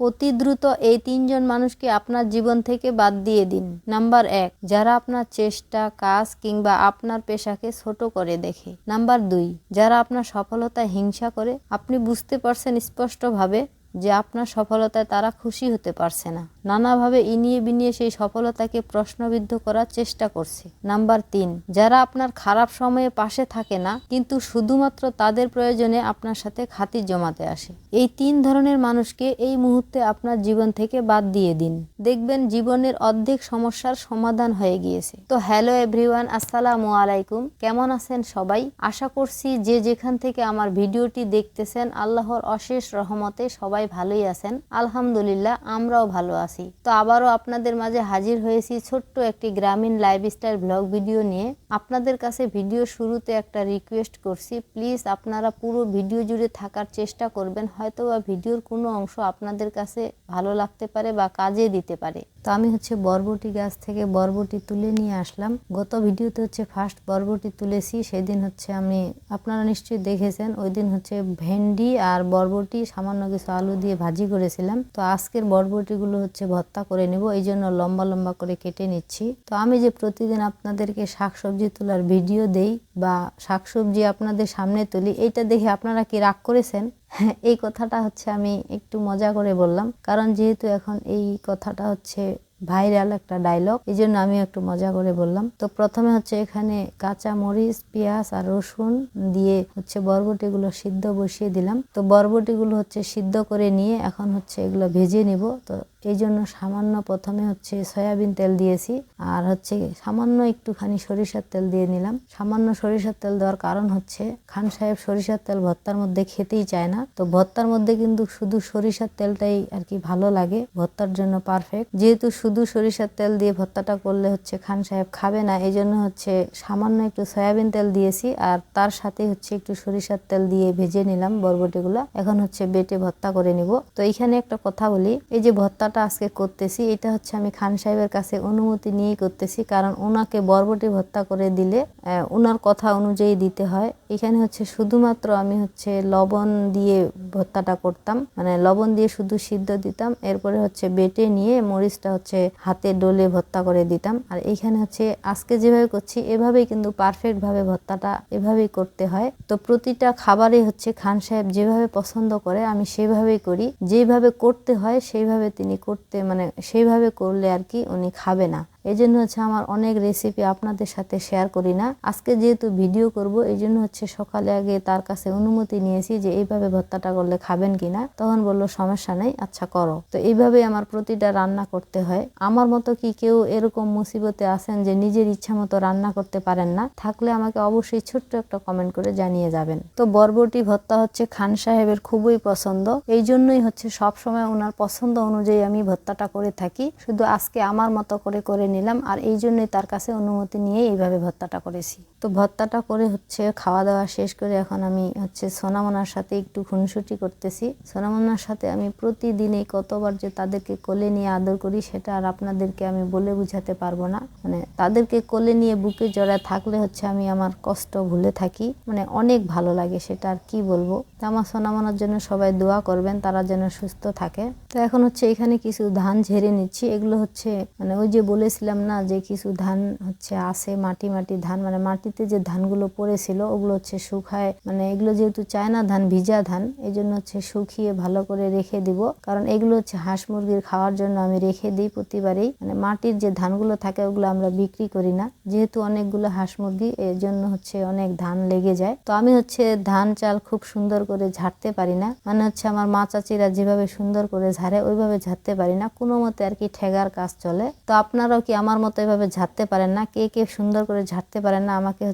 অতি দ্রুত এই 3 জন মানুষকে আপনার জীবন থেকে বাদ দিয়ে দিন। নাম্বার 1, যারা আপনার চেষ্টা, কাজ কিংবা আপনার পেশাকে ছোট করে দেখে। নাম্বার 2, যারা আপনার সফলতায় হিংসা করে। আপনি বুঝতে পারছেন স্পষ্টভাবে যে আপনার সফলতায় তারা খুশি হতে পারছে না, নানাভাবে ইনিয়ে বিনিয়ে সেই সফলতাকে প্রশ্নবিদ্ধ করার চেষ্টা করছে। নাম্বার 3, যারা আপনার খারাপ সময়ে পাশে থাকে না কিন্তু শুধুমাত্র তাদের প্রয়োজনে আপনার সাথে খাতির জমাতে আসে। এই 3 ধরনের মানুষকে এই মুহূর্তে আপনার জীবন থেকে বাদ দিয়ে দিন, দেখবেন জীবনের অর্ধেক সমস্যার সমাধান হয়ে গিয়েছে। তো হ্যালো এভরিওয়ান, আসসালামু আলাইকুম। কেমন আছেন সবাই? আশা করছি যে যেখান থেকে আমার ভিডিওটি দেখতেছেন আল্লাহর অশেষ রহমতে সবাই ভালোই আছেন। আলহামদুলিল্লাহ, আমরাও ভালো আছি। তো আবারও আপনাদের মাঝে হাজির হয়েছি ছোট্ট একটি গ্রামীণ লাইফস্টাইল ব্লগ ভিডিও নিয়ে। আপনাদের কাছে ভিডিও শুরুতে একটা রিকোয়েস্ট করছি, প্লিজ আপনারা পুরো ভিডিও জুড়ে থাকার চেষ্টা করবেন। হয়তো বা ভিডিওর কোনো অংশ আপনাদের কাছে ভালো লাগতে পারে বা কাজে দিতে পারে। তো আমি বরবটি গাছ থেকে বরবটি তুলে নিয়ে আসলাম। গত ভিডিওতে ফার্স্ট বরবটি তুলেছি, সেদিন আমি, আপনারা নিশ্চয়ই দেখেছেন, ওই দিন ভেন্ডি আর বরবটি সামান্য কিছু আলু দিয়ে ভাজি করেছিলাম। তো আজকের বরবটিগুলো ভর্তা করে নেব, এই জন্য লম্বা লম্বা করে কেটে নিচ্ছি। তো আমি যে প্রতিদিন আপনাদেরকে শাকসবজি তোলার ভিডিও দেই বা শাকসবজি আপনাদের সামনে তুলি, এইটা দেখে আপনারা কি রাগ করেছেন? এই কথাটা আমি একটু মজা করে বললাম, কারণ যেহেতু এখন এই কথাটা ভাইরাল একটা ডায়লগ, এই জন্য আমি একটু মজা করে বললাম। তো প্রথমে এখানে কাঁচা মরিচ, পেঁয়াজ আর রসুন দিয়ে বরবটিগুলো সিদ্ধ বসিয়ে দিলাম। তো বরবটিগুলো সিদ্ধ করে নিয়ে এখন এগুলো ভেজে নিব। তো এই জন্য সামান্য প্রথমে সয়াবিন তেল দিয়েছি, আর সামান্য একটুখানি সরিষার তেল দিয়ে নিলাম। সামান্য সরিষার তেল দেওয়ার কারণ খান সাহেব সরিষার তেল ভর্তার মধ্যে খেতেই চায় না। তো ভর্তার মধ্যে কিন্তু শুধু সরিষার তেলটাই আর কি ভালো লাগে, ভর্তার জন্য পারফেক্ট। যেহেতু শুধু সরিষার তেল দিয়ে ভর্তাটা করলে খান সাহেব খাবে না, এই জন্য সামান্য একটু সয়াবিন তেল দিয়েছি, আর তার সাথে একটু সরিষার তেল দিয়ে ভেজে নিলাম বরবটিগুলো। এখন বেটে ভর্তা করে নিব। তো এইখানে একটা কথা বলি, এই যে ভর্তাটা আজকে করতেছি, এটা আমি খান সাহেবের কাছে অনুমতি নিয়েই করতেছি, কারণ ওনাকে বরবটি ভর্তা করে দিলে ওনার কথা অনুযায়ী দিতে হয়। এখানে শুধুমাত্র আমি লবণ দিয়ে ভর্তাটা করতাম, মানে লবণ দিয়ে শুধু সিদ্ধ দিতাম, এরপরে বেটে নিয়ে মরিচটা হাতে ডলে ভর্তা করে দিতাম। আর এইখানে আজকে যেভাবে করছি এভাবেই কিন্তু পারফেক্ট ভাবে ভর্তাটা এভাবেই করতে হয়। তো প্রতিটা খাবারে খান সাহেব যেভাবে পছন্দ করে আমি সেভাবেই করি, যেভাবে করতে হয় সেইভাবে তিনি করতে, মানে সেইভাবে করলে আর কি উনি খাবে না। এই জন্য আমার অনেক রেসিপি আপনাদের সাথে শেয়ার করি না। আজকে যেহেতু ভিডিও করব, এই জন্য সকালে আগে তার কাছে অনুমতি নিয়েছি যে এইভাবে ভর্তাটা করলে খাবেন কিনা। তখন বলল সমস্যা নেই, আচ্ছা করো। তো এইভাবে আমার প্রতিটা রান্না করতে হয়। আমার মতো কি কেউ এরকম মুসিবতে আছেন যে নিজের ইচ্ছা মতো রান্না করতে পারেন না? থাকলে আমাকে অবশ্যই ছোট্ট একটা কমেন্ট করে জানিয়ে যাবেন। তো বরবটি ভর্তা খান সাহেবের খুবই পছন্দ, এই জন্যই সব সময় ওনার পছন্দ অনুযায়ী আমি ভর্তাটা করে থাকি। শুধু আজকে আমার মতো করে করে নিলাম, আর এই জন্যই তার কাছে অনুমতি নিয়ে এইভাবে ভর্তাটা করেছি। তো ভর্তাটা করে খাওয়া দাওয়া শেষ করে এখন আমি সোনামনার সাথে একটু খুনসুটি করতেছি। সোনামনার সাথে আমি প্রতিদিনই কতবার যে তাদেরকে কোলে নিয়ে আদর করি সেটা আর আপনাদেরকে আমি বলে বুঝাতে পারবো না। মানে তাদেরকে কোলে নিয়ে বুকে জড়ায় থাকলে আমি আমার কষ্ট ভুলে থাকি, মানে অনেক ভালো লাগে, সেটা আর কি বলবো। তো আমার সোনামনার জন্য সবাই দোয়া করবেন, তারা যেন সুস্থ থাকে। তো এখন এখানে কিছু ধান ঝেড়ে নিচ্ছি। এগুলো মানে ওই যে বলেছিলাম না যে কিছু ধান আছে মাটি মাটি ধান, মানে মাটিতে যে ধানগুলো পড়েছিল ওগুলো শুকায়, মানে এগুলো যেহেতু চায়না ধান, ভিজা ধান, এই জন্য শুকিয়ে ভালো করে রেখে দিব, কারণ এগুলো হাঁস মুরগির খাওয়ার জন্য আমি রেখে দিই প্রতিবারই। মানে মাটির যে ধানগুলো থাকে ওগুলো আমরা বিক্রি করি না, যেহেতু অনেকগুলো হাঁস মুরগি, এর জন্য অনেক ধান লেগে যায়। তো আমি ধান চাল খুব সুন্দর করে ঝাড়তে পারি না, মানে আমার মা চাচিরা যেভাবে সুন্দর করে ঝাড়ে ওইভাবে ঝাড়তে পারি না, কোনো মতে আর কি ঠেগার কাজ চলে। তো আপনারাও কি আমার মতো এভাবে ঝাড়তে পারেন না? কে কে সুন্দর করে ঝাড়তে পারেন না আমাকে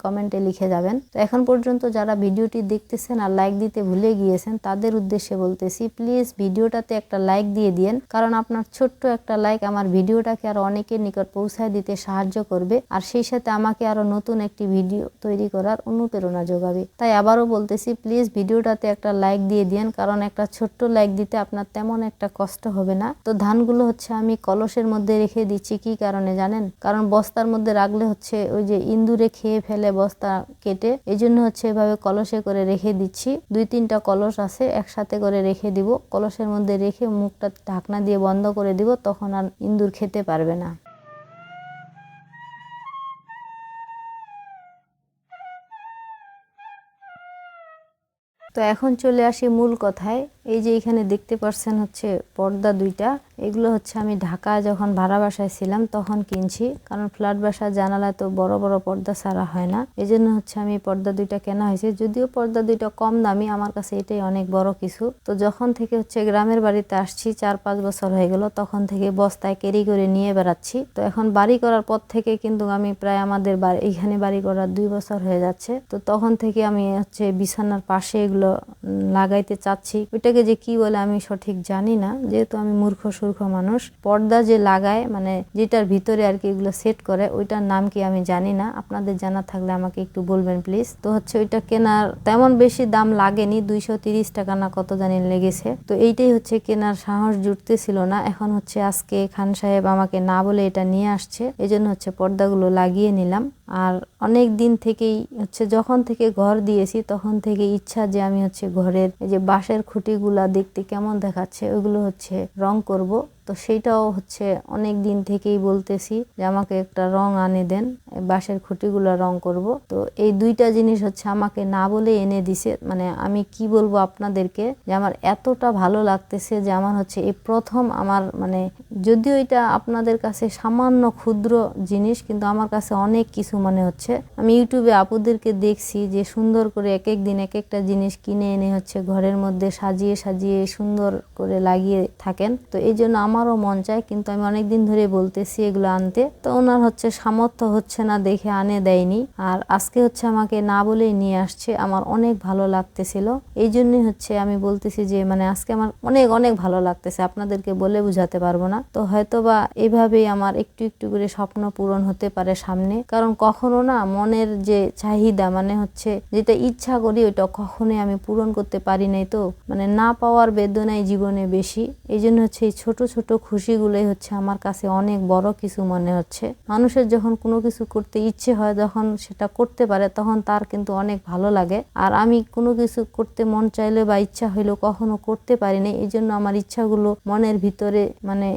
কমেন্টে লিখে যাবেন। তো এখন পর্যন্ত যারা ভিডিওটি দেখতেছেন আর লাইক দিতে ভুলে গিয়েছেন তাদের উদ্দেশ্যে বলতেছি, প্লিজ ভিডিওটাতে একটা লাইক দিয়ে দিয়েন, কারণ আপনার ছোট্ট একটা লাইক আমার ভিডিওটাকে আরো অনেকের নিকট পৌঁছায় দিতে সাহায্য করবে, আর সেই সাথে আমাকে আরো নতুন একটি ভিডিও তৈরি করার অনুপ্রেরণা যোগাবে। তাই আবারও বলতেছি, প্লিজ ভিডিওটাতে একটা লাইক দিয়ে দিয়েন, কারণ একটা ছোট্ট লাইক দিতে আপনার তেমন একটা কষ্ট হবে না। তো ধানগুলো আমি কলসের মধ্যে রেখে দিচ্ছি কি কারণে জানেন? কারণ বস্তার মধ্যে রাখলে হচ্ছে ওই যে ইঁদুরে খেয়ে ফেলে বস্তা কেটে, এই জন্য হচ্ছে এভাবে কলসে করে রেখে দিচ্ছি। 2-3টা কলস আছে, একসাথে করে রেখে দিব। কলসের মধ্যে রেখে মুখটা ঢাকনা দিয়ে বন্ধ করে দিব, তখন আর ইঁদুর খেতে পারবে না। তো এখন চলে আসি মূল কথায়। এই যে এখানে দেখতে পাচ্ছেন হচ্ছে পর্দা 2টা, এগুলো হচ্ছে আমি ঢাকা যখন ভাড়া বাসায় ছিলাম তখন কিনছি, কারণ ফ্ল্যাট বাসার জানালায় তো বড় বড় পর্দা ছাড়া হয় না, এই জন্য হচ্ছে আমি পর্দা 2টা কেনা হয়েছে। যদিও পর্দা 2টা কম দামি, আমার কাছে এটাই অনেক বড় কিছু। তো যখন থেকে হচ্ছে গ্রামের বাড়িতে আসছি, 4-5 বছর হয়ে গেল, তখন থেকে বস্তায় ক্যারি করে নিয়ে বেড়াচ্ছি। তো এখন বাড়ি করার পর থেকে কিন্তু আমি প্রায় আমাদের এইখানে বাড়ি করার 2 বছর হয়ে যাচ্ছে। তো তখন থেকে আমি হচ্ছে বিছানার পাশে এগুলো লাগাইতে চাচ্ছি। ওইটাকে যে কি বলে আমি সঠিক জানি না, যেহেতু আমি মূর্খ সূর্খ মানুষ। পর্দা যে লাগায়, মানে যেটার ভিতরে আর কি এগুলো সেট করে, ওইটার নাম কি আমি জানি না। আপনাদের জানা থাকলে আমাকে একটু বলবেন প্লিজ। তো হচ্ছে ওইটা কেনার তেমন বেশি দাম লাগেনি, 230 টাকা না কত জানি লেগেছে। তো এইটাই হচ্ছে কেনার সাহস জুটতেছিল না। এখন হচ্ছে আজকে খান সাহেব আমাকে না বলে এটা নিয়ে আসছে, এই জন্য হচ্ছে পর্দাগুলো লাগিয়ে নিলাম। আর অনেক দিন থেকেই হচ্ছে যখন থেকে ঘর দিয়েছি তখন থেকে ইচ্ছা যে আমি হচ্ছে ঘরের এই যে বাঁশের খুঁটিগুলা দেখতে কেমন দেখাচ্ছে ওইগুলো হচ্ছে রং করব। তো সেইটাও হচ্ছে অনেক দিন থেকেই বলতেছি যে আমাকে একটা রং আনে দেন, বাঁশের খুঁটিগুলো রং করব। তো এই 2টা জিনিস হচ্ছে আমাকে না বলে এনে দিছে। মানে আমি কি বলবো আপনাদেরকে, যে আমার এতটা ভালো লাগতেছে যে আমার হচ্ছে এই প্রথম আমার, মানে যদিও এটা আপনাদের কাছে সামান্য ক্ষুদ্র জিনিস, কিন্তু আমার কাছে অনেক কিছু মনে হচ্ছে। আমি ইউটিউবে আপুদেরকে দেখছি যে সুন্দর করে এক এক দিন এক একটা জিনিস কিনে এনে হচ্ছে ঘরের মধ্যে সাজিয়ে সাজিয়ে সুন্দর করে লাগিয়ে থাকেন। তো এই জন্য আমারও মন চায়, কিন্তু আমি অনেকদিন ধরে বলতেছি এগুলো আনতে। তো ওনার হচ্ছে সামর্থ্য হচ্ছে না দেখে আনে দেয়নি। আর আজকে হচ্ছে আমাকে না বলেই নিয়ে আসছে, আমার অনেক ভালো লাগতেছিল। এই জন্যই হচ্ছে আমি বলতেছি যে মানে আজকে আমার অনেক অনেক ভালো লাগতেছে, আপনাদেরকে বলে বুঝাতে পারবো না। তো হয়তোবা এভাবেই আমার একটু একটু করে স্বপ্ন পূরণ হতে পারে সামনে। কারণ কখনো না মনের যে চাহিদা, মানে হচ্ছে যেটা ইচ্ছা করি ওইটা কখনোই আমি পূরণ করতে পারি নাই। তো মানে না পাওয়ার বেদনাই জীবনে বেশি। এই জন্য হচ্ছে এই ছোট ছোট খুশিগুলোই হচ্ছে আমার কাছে অনেক বড় কিছু মনে হচ্ছে। মানুষের যখন কোনো কিছু করতে ইচ্ছে হয়, যখন সেটা করতে পারে, তখন তার কিন্তু অনেক ভালো লাগে। আর আমি কোনো কিছু করতে মন চাইলে বা ইচ্ছা হইলেও কখনো করতে পারিনি। এই জন্য আমার ইচ্ছাগুলো মনের ভিতরে মানে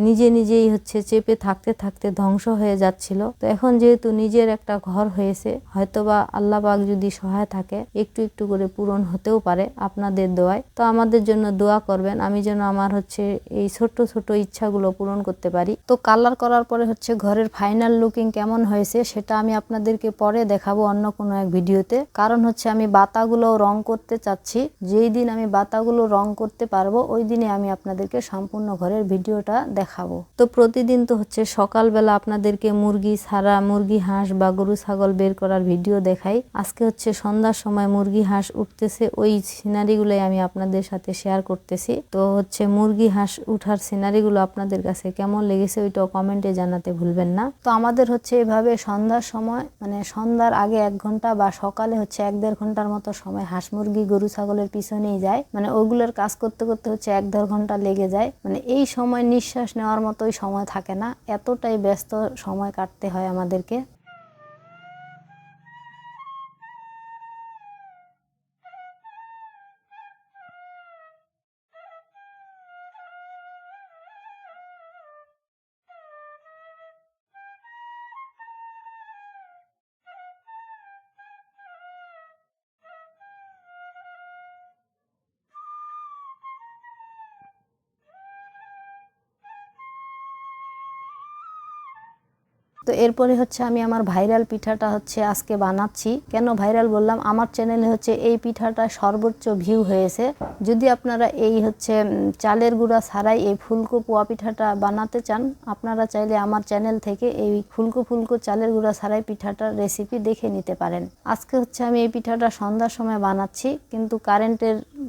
নিজে নিজেই হচ্ছে চেপে থাকতে থাকতে ধ্বংস হয়ে যাচ্ছিল। তো এখন যেহেতু নিজের একটা ঘর হয়েছে, হয়তোবা আল্লাহ পাক যদি সহায় থাকে একটু একটু করে পূরণ হতেও পারে আপনাদের দোয়ায়। তো আমাদের জন্য দোয়া করবেন, আমি যেন আমার হচ্ছে এই ছোট্ট ছোট ইচ্ছাগুলো পূরণ করতে পারি। তো কালার করার পরে হচ্ছে ঘরের ফাইনাল লুকিং কেমন হয়েছে সেটা আমি আপনাদেরকে পরে দেখাবো অন্য কোনো এক ভিডিওতে। কারণ হচ্ছে আমি বাতাগুলো রং করতে চাচ্ছি, যেই দিন আমি বাতাগুলো রং করতে পারবো ওই দিনে আমি আপনাদেরকে সম্পূর্ণ ঘরের ভিডিওটা দেখাবো। তো প্রতিদিন তো হচ্ছে সকালবেলা আপনাদেরকে মুরগি ছাড়া, মুরগি হাঁস বা গরু ছাগল বের করার ভিডিও দেখাই। আজকে হচ্ছে সন্ধ্যার সময় মুরগি হাঁস উঠতেছে, ওই সিনারিগুলোই আমি আপনাদের সাথে শেয়ার করতেছি। তো হচ্ছে মুরগি হাঁস উঠার সিনারিগুলো আপনাদের কাছে কেমন লেগেছে ওইটাও কমেন্টে জানাতে ভুলবেন না। তো আমাদের হচ্ছে এভাবে সন্ধ্যার সময়, মানে সন্ধ্যার আগে 1 ঘন্টা বা সকালে হচ্ছে 1-1.5 ঘন্টার মতো সময় হাঁস মুরগি গরু ছাগলের পিছনেই যায়। মানে ওইগুলোর কাজ করতে করতে হচ্ছে 1-1.5 ঘন্টা লেগে যায়। মানে এই সময় নিঃশ্বাস নেওয়ার মতোই সময় থাকে না, এতটাই ব্যস্ত সময় কাটতে হয় আমাদেরকে। তো এরপরে হচ্ছে আমি আমার ভাইরাল পিঠাটা হচ্ছে আজকে বানাচ্ছি। কেন ভাইরাল বললাম, আমার চ্যানেলে হচ্ছে এই পিঠাটা সর্বোচ্চ ভিউ হয়েছে। যদি আপনারা এই হচ্ছে চালের গুঁড়া ছাড়াই এই ফুলকো পোয়া পিঠাটা বানাতে চান, আপনারা চাইলে আমার চ্যানেল থেকে এই ফুলকো ফুলকো চালের গুঁড়া ছাড়াই পিঠাটার রেসিপি দেখে নিতে পারেন। আজকে হচ্ছে আমি এই পিঠাটা সন্ধ্যার সময় বানাচ্ছি, কিন্তু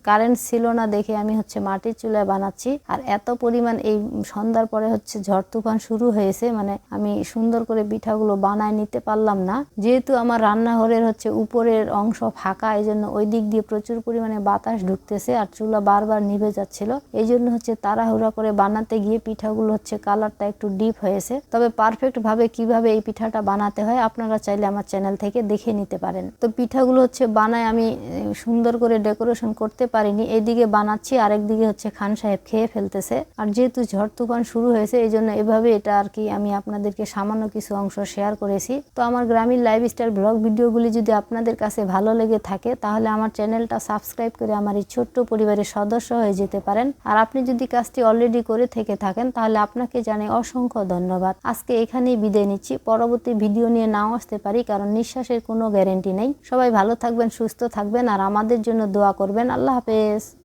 কারেন্ট ছিল না দেখে আমি হচ্ছে মাটির চুলায় বানাচ্ছি। আর এত পরিমাণ এই সন্ধ্যার পরে হচ্ছে ঝড় তুফান শুরু হয়েছে, মানে আমি সুন্দর করে পিঠাগুলো বানায় নিতে পারলাম না। যেহেতু আমার রান্নাঘরের উপরের অংশ ফাঁকা, এই জন্য ওই দিক দিয়ে প্রচুর পরিমাণে বাতাস ঢুকতেছে আর চুলা বারবার নিভে যাচ্ছিল। এই জন্য তাড়াহুড়া করে বানাতে গিয়ে পিঠাগুলো কালারটা একটু ডিপ হয়েছে। তবে পারফেক্ট ভাবে কিভাবে এই পিঠাটা বানাতে হয় আপনারা চাইলে আমার চ্যানেল থেকে দেখে নিতে পারেন। তো পিঠাগুলো বানায় আমি সুন্দর করে ডেকোরেশন করতে পারিনি। এইদিকে বানাচ্ছি, আরেকদিকে খান সাহেব খেয়ে ফেলতেছে। আর যেহেতু ঝড় তুফান শুরু হয়েছে এই জন্য এভাবে এটা আর কি আমি আপনাদেরকে সামান্য কিছু অংশ শেয়ার করেছি। তো আমার গ্রামীণ লাইফস্টাইল ব্লগ ভিডিওগুলি যদি আপনাদের কাছে ভালো লেগে থাকে তাহলে আমার চ্যানেলটা সাবস্ক্রাইব করে আমার এই ছোট্ট পরিবারের সদস্য হয়ে যেতে পারেন। আর আপনি যদি কাজটি অলরেডি করে থেকে থাকেন তাহলে আপনাকে জানাই অসংখ্য ধন্যবাদ। আজকে এখানেই বিদায় নিচ্ছি। পরবর্তী ভিডিও নিয়ে নাও আসতে পারি, কারণ নিঃশ্বাসের কোনো গ্যারেন্টি নেই। সবাই ভালো থাকবেন, সুস্থ থাকবেন আর আমাদের জন্য দোয়া করবেন। আল্লাহ হাফেজ।